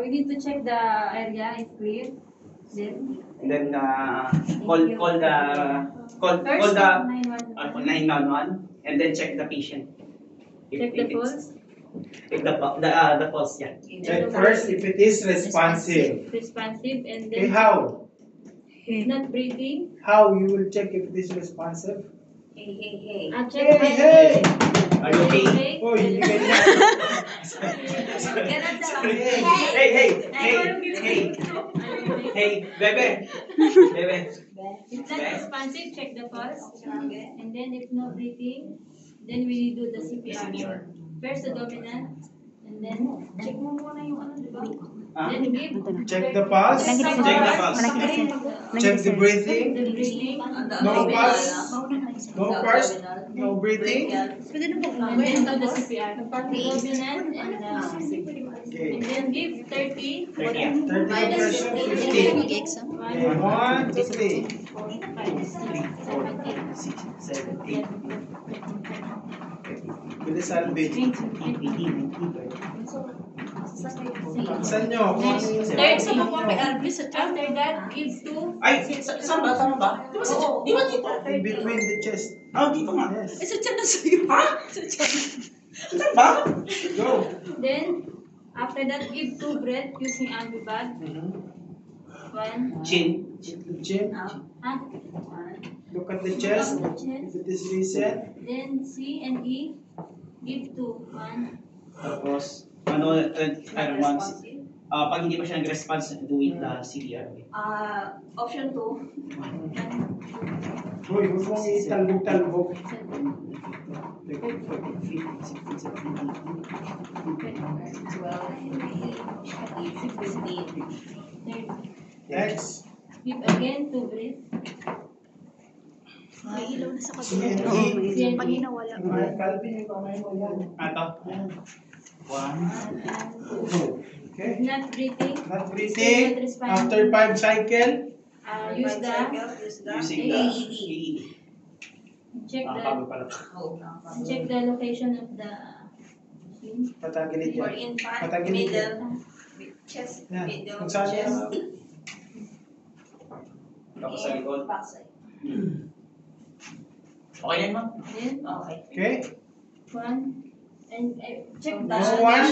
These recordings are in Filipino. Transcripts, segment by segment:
we need to check the area is clear. Then call First, the 911. 911 and then check the patient. Check the pulse. If the pulse, yeah. Check first if it is responsive. Responsive and Okay, then how? not breathing. How you will check if it is responsive? Hey. Check Hey, my hey! Are you okay? Oh, you can Hey, Bebe. If not responsive, check the pulse. And then if no breathing, then we do the CPR. First the dominant, and then check mo muna yung ano, di ba? Then give. check the pulse. Check the pulse. Check the breathing. The breathing. No pulse. No pulse. No breathing. And then do the CPR. Dominant Okay. and then give 30. 30. 30 compression, 50. 1, 2, 3. Bilisan, bit. Saan nyo? Kung ano yung After that, give 2. Ay, saan ba? Tama ba? Di ba dito? in between the chest. Dito nga. Yes. Saan ba? Go. Then, after that, give 2 breath using ambibag. 1. Chin. Chin. Look at the chest. If it is recent. Then C and E, give 2. 1. Tapos, ano one, pag hindi pa siya nag-response, do it the CPR. Option 2. Uy, huwag mong italbog-talbog. 3. Next. Give again 2 breath. May ilaw na sa C kabila. and C E. and E. Kanina wala. Calvin, yung kamay mo yan. Ito. Yan. 1. Okay. Not breathing. Not breathing. After 5 cycle. Use the Using the AED. check Bago pala. check the location of the machine. Patagilid For yan. infant, Patagilid yan. middle, chest, Yan. middle, Kung saan yan. chest, Tapos sa likod. backside. Okay yan, ma'am? Then Okay. Okay. 1 and check the No one?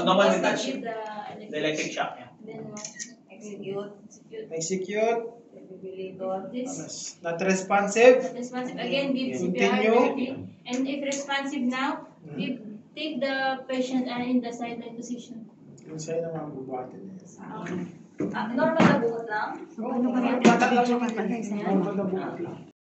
No one will touch. Give the The electric shock, yeah. Then Execute. Execute. Defibrillator. this Not responsive. responsive again give Continue. CPR. And if responsive now, give take the patient in the sideline position. Yung sa'yo naman bubuhatin niya. Normal na buhot lang. Oo, bata lang naman yan. Normal na buhat lang.